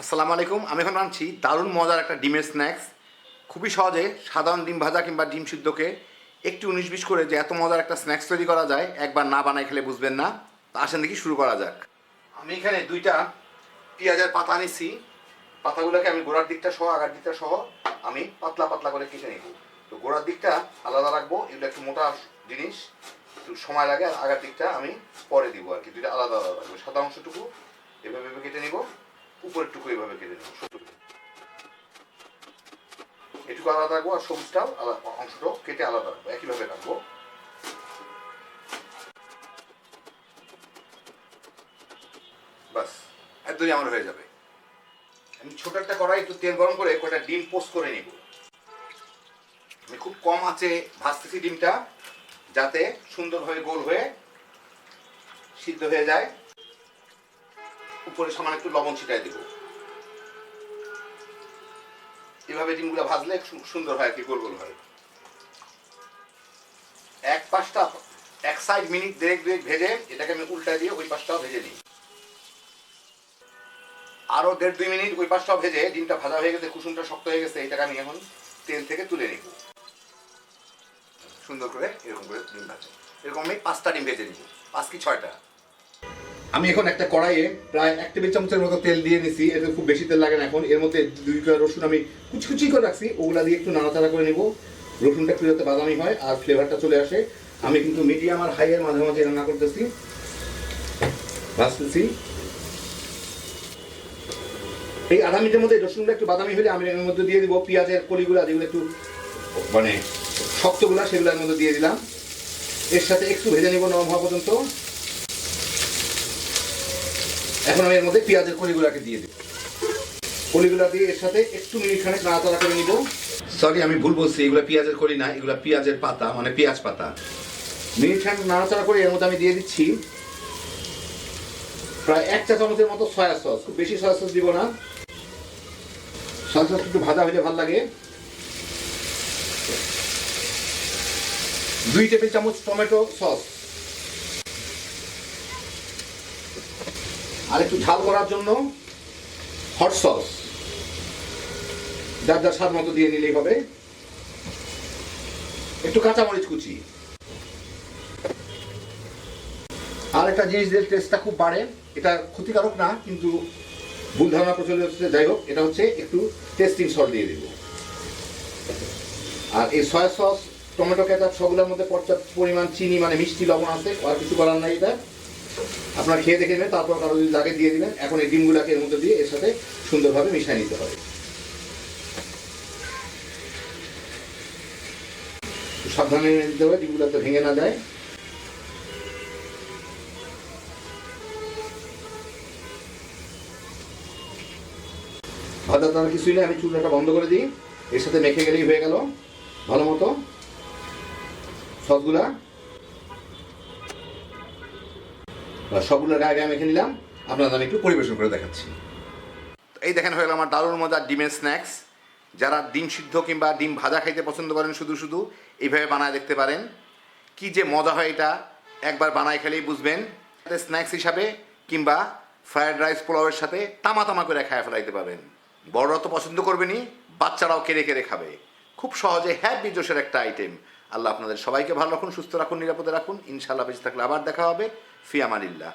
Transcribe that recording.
আসসালামু আলাইকুম। আমি এখন রাঁধছি দারুণ মজার একটা ডিমের স্ন্যাক্স। খুবই সহজে সাধারণ ডিম ভাজা কিংবা ডিম সিদ্ধকে একটু 19-20 করে যে এত মজার একটা স্ন্যাক্স তৈরি করা যায়, একবার না বানায় খেলে বুঝবেন না। তো আসেন দেখি শুরু করা যাক। আমি এখানে 2টা পেঁয়াজের পাতা নিছি। পাতাগুলোকে আমি গোড়ার দিকটা সহ আগার দিকটা সহ আমি পাতলা পাতলা করে কেটে নিব। তো গোড়ার দিকটা আলাদা রাখবো, এগুলো একটু মোটা জিনিস, একটু সময় লাগে। আর আগার দিকটা আমি পরে দিব আর কি, দুইটা আলাদা আলাদা রাখবো। সাদা অংশটুকু এভাবে কেটে নিব, উপরের টুকু এভাবে কেটে নেব। এটুকু আলাদা রাখবো, আর সবুজটাও অংশটাও কেটে আলাদা রাখবো, একইভাবে রাখবো। বাস, একদমই আমার হয়ে যাবে। আমি ছোট একটা কড়াই একটু তেল গরম করে কয়টা ডিম পোস্ট করে নিব। আমি খুব কম আঁচে ভাজতেছি ডিমটা, যাতে সুন্দরভাবে গোল হয়ে সিদ্ধ হয়ে যায়। উপরে সামান্য একটু লবণ ছিটাই দিব। এভাবে ডিমগুলো ভাজলে সুন্দর হয় আর কি, গোল গোল হয়। এক সাইড মিনিট দেড়েক ভেজে এটাকে আমি উল্টায় দিয়ে ওই পাশটাও ভেজে নিই। আরো 1.5-2 মিনিট ওই পাশটাও ভেজে, ডিমটা ভাজা হয়ে গেছে, কুসুমটা শক্ত হয়ে গেছে, এটাকে আমি এখন তেল থেকে তুলে নিব। সুন্দর করে এরকম করে ডিম ভাজে, এরকম আমি 5টা ডিম ভেজে নিব, 5 কি 6টা। আমি এখন একটা কড়াইয়ে প্রায় 1 টেবিল চামচের মতো তেল দিয়ে নিছি। এটা খুব বেশি তেল লাগে না। এখন এর মধ্যে 2 কোয়া রসুন আমি কুচি করে রাখছি, ওগুলা দিয়ে একটু নাড়াচাড়া করে নিব। রসুনটা একটু যাতে বাদামি হয় আর ফ্লেভারটা চলে আসে। আমি কিন্তু মিডিয়াম আর হাই এর মাঝে মাঝে রান্না করতেছি, ভাজতেছি। এই আধা মিনিটের মধ্যে রসুনটা একটু বাদামি হলে আমি এর মধ্যে দিয়ে দিব পেঁয়াজের কলিগুলা, যেগুলো একটু মানে শক্তগুলা, সেগুলোর মধ্যে দিয়ে দিলাম। এর সাথে একটু ভেজে নিব নরম হওয়া পর্যন্ত। এখন আমি এর মধ্যে পেঁয়াজের কলিগুলাকে দিয়ে দেব। কলিগুলা দিয়ে এর সাথে একটু মিনিট খানেক নাড়াচাড়া করে নিব। সরি, আমি ভুল বলছি, এগুলো পেঁয়াজের কলি না, এগুলো পেঁয়াজের পাতা, মানে পেঁয়াজ পাতা। মিনিট খানেক নাড়াচাড়া করে এর মধ্যে আমি দিয়ে দিচ্ছি প্রায় 1 চা চামচের মতো সয়া সস। খুব বেশি সয়া সস দিব না, সয়া সস একটু ভাজা হলে ভালো লাগে। 2 টেবিল চামচ টমেটো সস। আর একটু ঝাল করার জন্য হট সস, যার যার স্বাদ মতো দিয়ে নিলেই হবে। একটু কাঁচামরিচ কুচি। আর একটা জিনিস দিয়ে টেস্টটা খুব বাড়ে, এটা ক্ষতিকারক না কিন্তু ভুল ধারণা প্রচলিত হচ্ছে, যাই হোক, এটা হচ্ছে একটু টেস্টিং সল্ট দিয়ে দিব। আর এই সয়া সস, টমেটো কেচাপ সবগুলোর মধ্যে পর্যাপ্ত পরিমাণ চিনি, মানে মিষ্টি লবণ আছে, আর কিছু করার নাই। এটা আপনারা খেয়ে দেখে নেবেন, তারপর কারো যদি লাগে দিয়ে দিবেন। এখন এই ডিমগুলাকে এর মধ্যে দিয়ে এর সাথে সুন্দরভাবে মিশিয়ে নিতে হবে। সাবধানে দিতে হবে, ডিমগুলোতে ভেঙে না যায়। ভাজা তার কিছুই নেই, আমি চুলাটা বন্ধ করে দিই। এর সাথে মেখে গেলেই হয়ে গেল ভালো মতো সসগুলা। সবগুলো গায়ে গায়ে মেখে নিলাম। আপনাদের আমি একটু পরিবেশন করে দেখাচ্ছি। এই দেখেন, হয়ে গেল আমার দারুণ মজার ডিমের স্ন্যাক্স। যারা ডিম সিদ্ধ কিংবা ডিম ভাজা খাইতে পছন্দ করেন, শুধু শুধু এইভাবে বানায় দেখতে পারেন। কি যে মজা হয় এটা, একবার বানায় খেলেই বুঝবেন। স্ন্যাক্স হিসাবে কিংবা ফ্রায়েড রাইস পোলাওয়ের সাথে তামা তামা করে খায় ফেলাইতে পারবেন। বড়রা তো পছন্দ করবেনই, বাচ্চারাও কেড়ে কেড়ে খাবে। খুব সহজে হ্যাপি জোশের একটা আইটেম। আল্লাহ আপনাদের সবাইকে ভালো রাখুন, সুস্থ রাখুন, নিরাপদে রাখুন। ইনশাআল্লাহ বেঁচে থাকলে আবার দেখা হবে। ফি আমানিল্লাহ।